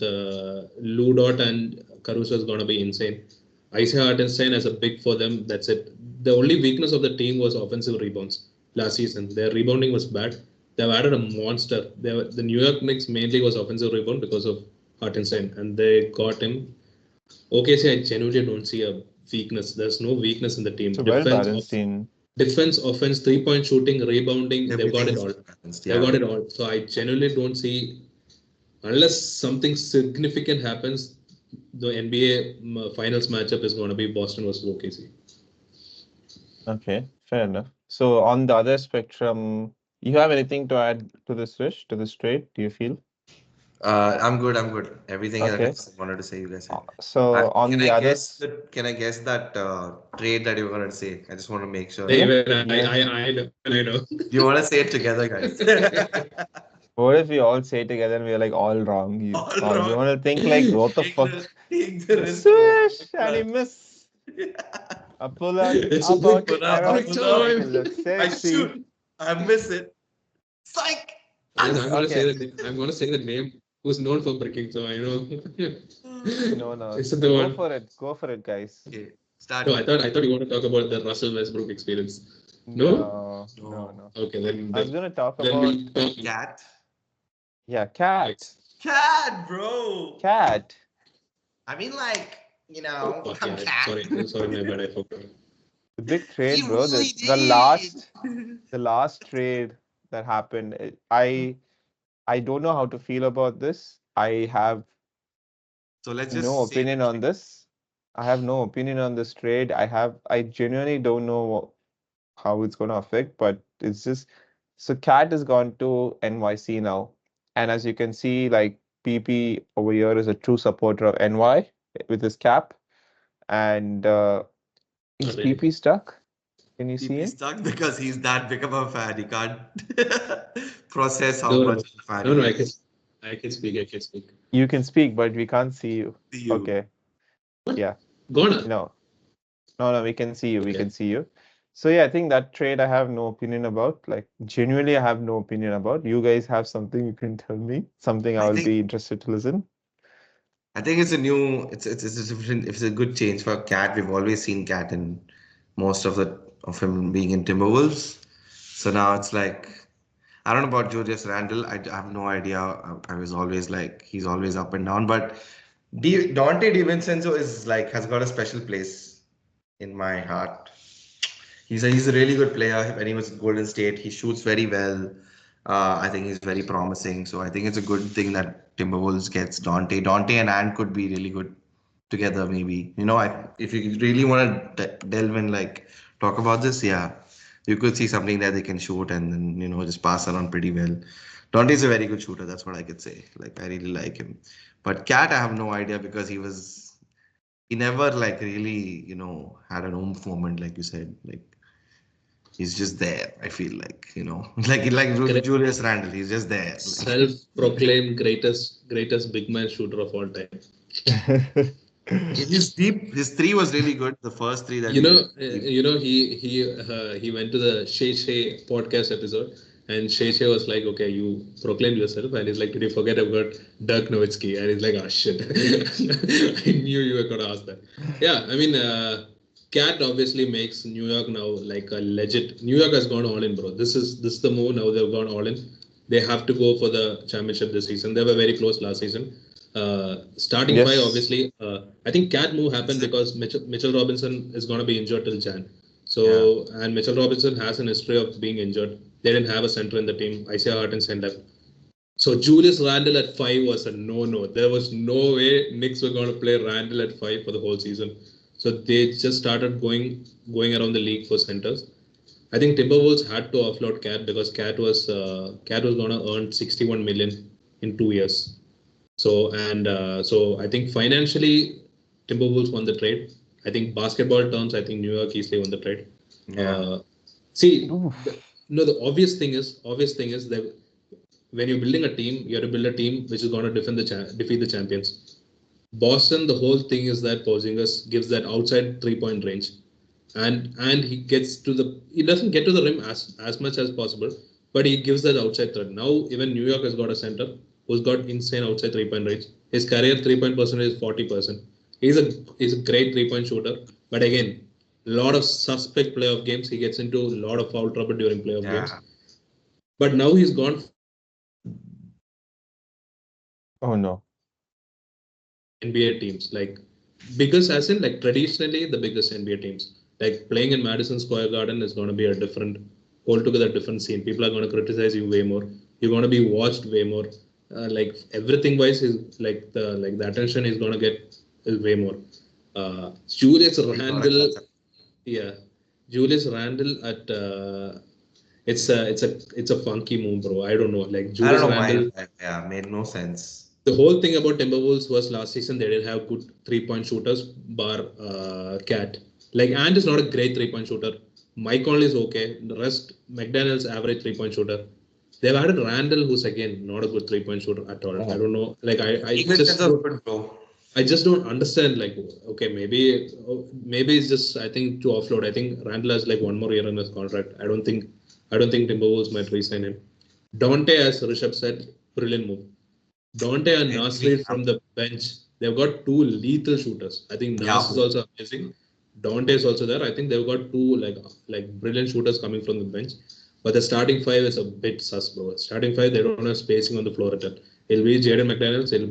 Lou Dot and Caruso is going to be insane. Isaiah Hartenstein as a big for them. That's it. The only weakness of the team was offensive rebounds last season. Their rebounding was bad. They've added a monster. The New York Knicks mainly was offensive rebound because of Hartenstein, and they got him. Okay, see, I genuinely don't see a weakness. There's no weakness in the team. So well balanced team. Defense, offense, 3-point shooting, rebounding. They've got Everything it is all. balanced. They've Yeah. got it all. So I genuinely don't see, unless something significant happens, the NBA finals matchup is going to be Boston versus OKC. Okay, fair enough. So on the other spectrum, you have anything to add to this wish, to this trade? Do you feel? I'm good. I'm good. Everything that I Okay. wanted to say, you guys said. So on Can the I other, guess that? Can I guess that trade that you were gonna say? I just want to make sure. yeah, Even yeah. I know. I know. Do you want to say it together, guys? What if we all say together and we're like all wrong? All Or you wrong. want to think like, what the fuck? Ignorant. Swish! And he miss. A pull out It's a about big arrow perfect strike time. and look I sexy. shoot. I miss it. Psych. Yes, I'm gonna say Okay. that. I'm gonna say the name who's known for breaking. So I know. No. Is it the Go one? for it. Go for it, guys. Okay. Start. No, I thought you want to talk about the Russell Westbrook experience. No? No. Okay, then I was gonna talk then about we'll talk. Cat. yeah, cat. Cat, bro. Cat. I mean, like, Oh, I'm yeah, cat. sorry, my bad. I forgot. The big He trade, bro. really The did. last trade that happened. I don't know how to feel about this. I have So let's no just say opinion on this. I have no opinion on this trade. I genuinely don't know how it's going to affect, but it's just so Cat has gone to NYC now, and as you can see, like PP over here is a true supporter of NY with his cap, and is Not really. PP stuck? Can you see PP him? stuck because he's that big of a fan. He can't process how No, much no, of a fan no, he no. is. I can speak. I can speak. You can speak, but we can't see you. See you. Okay, What? yeah, Gonna? no, we can see you. We Okay. can see you. So yeah, I think that trade I have no opinion about. Like genuinely, I have no opinion about. You guys have something you can tell me, something I I'll think be interested to listen. I think it's a new. It's a different. It's a good change for Cat. We've always seen Cat in most of him being in Timberwolves. So now it's like I don't know about Julius Randle. I have no idea. I was always like he's always up and down. But Dante DiVincenzo is like has got a special place in my heart. He's a really good player. When he was at Golden State, he shoots very well. I think he's very promising. So I think it's a good thing that Timberwolves gets Dante. Dante and Ant could be really good together. Maybe if you really want to delve in, like talk about this, yeah, you could see something that they can shoot and then just pass around pretty well. Dante's a very good shooter. That's what I could say. Like I really like him. But Cat, I have no idea because he never like really had an oomph moment like you said. Like he's just there. I feel like like Julius Randle. He's just there. Self-proclaimed greatest big man shooter of all time. His deep. His three was really good. The first three that You he know, did. he went to the Shay podcast episode, and Shay was like, "Okay, you proclaimed yourself," and he's like, "Did you forget about Dirk Nowitzki?" And he's like, "Oh shit, I knew you were gonna ask that." Yeah, I mean, Cat obviously makes New York now like a legit. New York has gone all in, bro. This is the move now. They've gone all in. They have to go for the championship this season. They were very close last season. Starting five, Yes. obviously. I think Cat move happened because Mitchell Robinson is going to be injured till Jan. Yeah. So and Mitchell Robinson has an history of being injured. They didn't have a center in the team. Isaiah Harden sent up. So Julius Randle at five was a no-no. There was no way Knicks were going to play Randle at five for the whole season. So they just started going around the league for centers. I think Timberwolves had to offload Cat because Cat was going to earn 61 million in 2 years. So I think financially Timberwolves won the trade. I think basketball terms, I think New York easily won the trade. Yeah. See, Oof. the obvious thing is that when you're building a team, you have to build a team which is going to defeat the champions. Boston, the whole thing is that Porzingis gives that outside 3 point range, and he doesn't get to the rim as much as possible, but he gives that outside threat. Now even New York has got a center who's got insane outside 3 point range. His career 3 point percentage is 40%. He's a great 3 point shooter, but again, lot of suspect playoff games. He gets into a lot of foul trouble during playoff games. Yeah. But now he's gone Oh no. NBA teams, like biggest as in like traditionally the biggest NBA teams. Like playing in Madison Square Garden is going to be a different, altogether different scene. People are going to criticize you way more. You're going to be watched way more. Like everything wise is like the attention is going to get is way more. Julius Big lot of Randle, culture. yeah, Julius Randle at it's a funky move, bro. I don't know. Like I don't Julius know why. Randle, Yeah, made no sense. the whole thing about Timberwolves was last season they didn't have good 3 point shooters, bar Cat. Like Ant is not a great 3 point shooter. Mike Conley is okay. The rest, McDaniel's average 3 point shooter. They've added Randall, who's again not a good 3 point shooter at all. I Oh. don't know. Like Even sense of good, bro. I just don't understand. Like, okay, maybe it's just I think to offload. I think Randall has like one more year in his contract. I don't think Timberwolves might resign him. Dante, as Rishabh said, brilliant move. Dante and I Nas agree. Reed from the bench. They've got two lethal shooters. I think Yeah, Nas is also amazing. Dante is also there. I think they've got two like brilliant shooters coming from the bench. But the starting five is a bit sus, bro. Starting five, they don't have spacing on the floor at all. It'll be Jaden McDaniels. It'll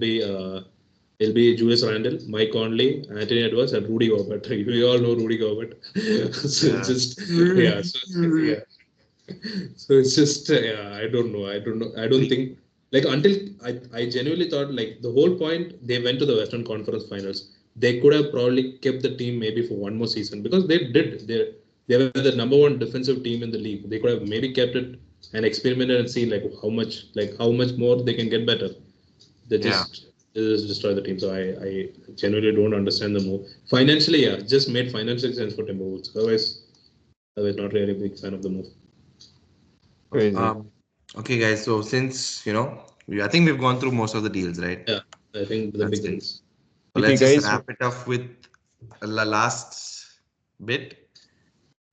be Julius Randle, Mike Conley, Anthony Edwards, and Rudy Gobert. We all know Rudy Gobert. So it's yeah. just yeah. So yeah. So it's just I don't think like until I genuinely thought like the whole point they went to the Western Conference Finals. They could have probably kept the team maybe for one more season because they did. They were the number one defensive team in the league. They could have maybe kept it and experimented and seen like how much more they can get better. Yeah. They just destroy the team. So I genuinely don't understand the move. Financially, yeah, just made financial sense for Timberwolves. Otherwise not really a big fan of the move. Crazy. Okay, guys. So since I think we've gone through most of the deals, right? Yeah, I think the That's big it. things. So If you let's just guys, wrap it up with the last bit,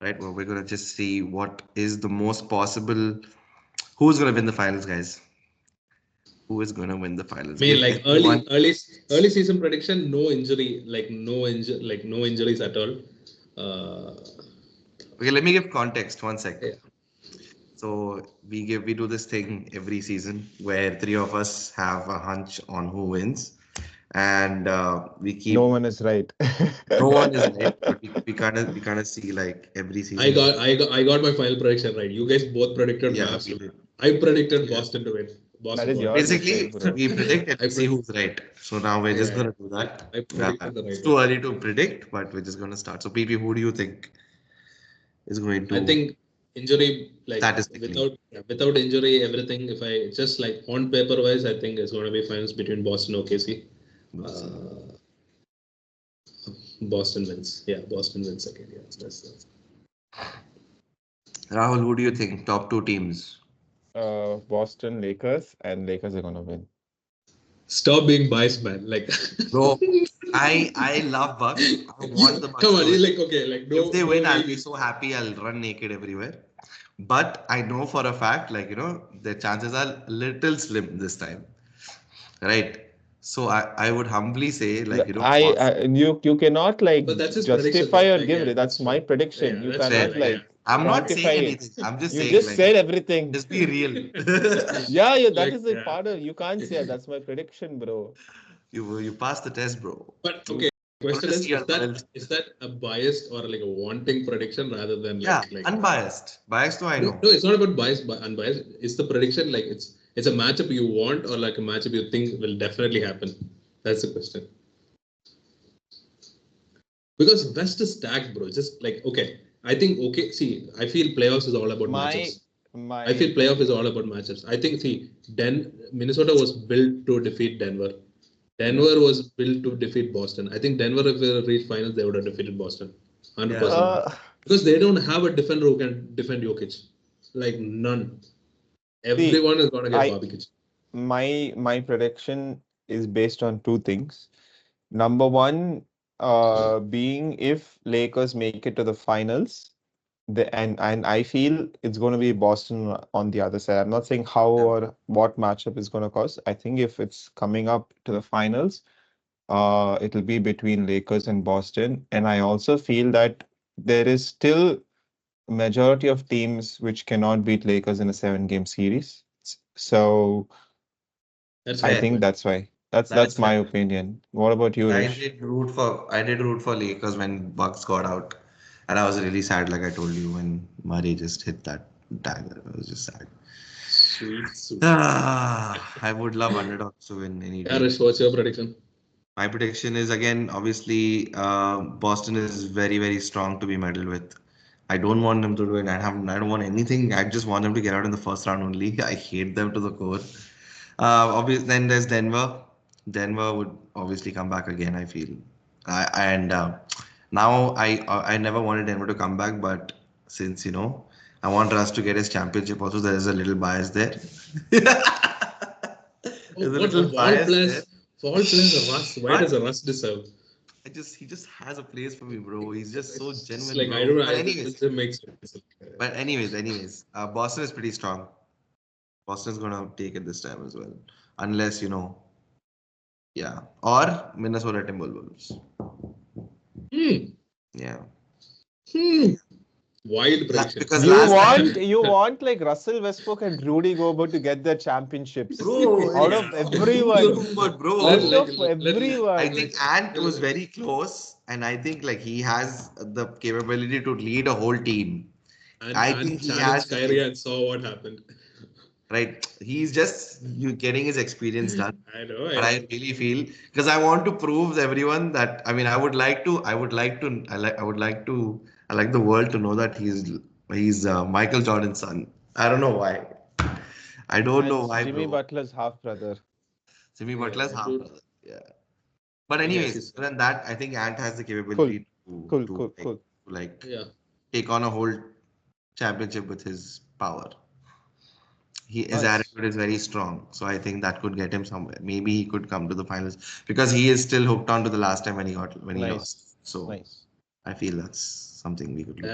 right? Where we're gonna just see what is the most possible. Who's gonna win the finals, guys? Who is gonna win the I finals? mean, Give like everyone. early season prediction, no injury, like no injuries at all. Okay, let me give context. One sec. Yeah. So we do this thing every season where three of us have a hunch on who wins, and we no keep one is right. no one is right, but we kind of see like every I season. got I got I got my final prediction right. You guys both predicted Yeah, Mavs we to did. win. I predicted Yeah. Boston to win. That Boston is won. your Basically, mistake, bro. we predict and I see pre- who's right. So now we're just yeah, gonna do that. I predicted the It's right too one. early to predict, but we're just gonna start. So, PP, who do you think is going I to think injury statistically? without injury everything. If I just like on paper wise, I think it's going to be finals between Boston and OKC. Uh, Boston wins. Yeah, Boston wins again. Yeah, that's Rahul, who do you think? Top two teams. Boston Lakers and Lakers are gonna win. Stop being biased, man. Like, Bro, I love Bucks. I want the come Bucks on, to win. you're like okay, like If they no win, way. I'll be so happy. I'll run naked everywhere. But I know for a fact, like the chances are little slim this time, right? So I would humbly say, like, false. You cannot like But that's his prediction, justify though. or Like, give yeah, it. that's That's my true. prediction. Yeah, You that's fair. Fair, cannot Like, fair. yeah. like I'm not saying quantify it. anything. I'm just You saying, just like, said everything. just be real. Yeah, yeah, that Like, is like yeah. part of you can't say that's my prediction, bro. You passed the test, bro. But You okay, I want question to see your loyalty. is that a biased or like a wanting prediction rather than Yeah, like unbiased. Biased, though I no, know. no, it's not about biased but unbiased. It's the prediction like it's a matchup you want or like a matchup you think will definitely happen. That's the question. Because West is stacked, bro. Just like okay, I think okay. See, I feel playoffs is all about my matchups. I my feel playoff is all about matchups. I think see, Minnesota was built to defeat Denver. yeah. Denver was built to defeat Boston. I think Denver, if they reached finals, they would have defeated Boston, 100%. Yeah. Uh Because they don't have a defender who can defend Jokic, like none. see, Everyone is gonna get I barbecued. my prediction is based on two things. Number one, being if Lakers make it to the finals, and I feel it's going to be Boston on the other side. I'm not saying how Yeah. or what matchup is going to cause. I think if it's coming up to the finals, it'll be between Lakers and Boston. And I also feel that there is still majority of teams which cannot beat Lakers in a 7 game series. So That's I fair Fair. think point. that's why. That's That's my fair. opinion. What about you, Rish? I did root for Lakers when Bucks got out. And I was really sad, like I told you, when Murray just hit that dagger. I was just sad. Sweet, sweet. I would love underdogs to win any Yeah, day. Rish, what's your prediction? My prediction is again, obviously, Boston is very, very strong to be medal with. I don't want them to win. I don't want anything. I just want them to get out in the first round only. I hate them to the core. Obviously, then there's Denver. Denver would obviously come back again, I feel. And now I never wanted Denver to come back, but since I want Russ to get his championship also, there is a little bias there. Oh, There's a what little bias there. of all players, a Russ? Why does a But Russ deserve? he just has a place for me, bro. He's just so It's just genuine, like I bro. don't know. But It anyways, doesn't make sense. Boston is pretty strong. Boston's gonna take it this time as well, unless yeah, or Minnesota Timberwolves. Hmm. Yeah, Hmm. Wild prediction. because You last time, want you want like Russell Westbrook and Rudy Gobert to get their championships bro, out Yeah. of Rudy everyone, Gobert, Let, out bro. like, of I everyone. think Ant was very close, and I think like he has the capability to lead a whole team. I think and he has challenged the Kyrie and saw what happened. right. He's just you getting his experience done. I But know. I really feel because I want to prove to everyone that I mean I like the world to know that he's Michael Jordan's son. I don't know why. I don't And know why, Jimmy bro. Butler's half brother. Jimmy Butler's Yeah, half dude. brother. Yeah. But Yes, anyways, yes. other than that, I think Ant has the Cool, capability to cool, to cool, like cool. to like Yeah. take on a whole championship with his power. His Nice, attitude is very strong, so I think that could get him somewhere. Maybe he could come to the finals because he is still hooked on to the last time when he nice, lost. So nice. I feel that's something we could look.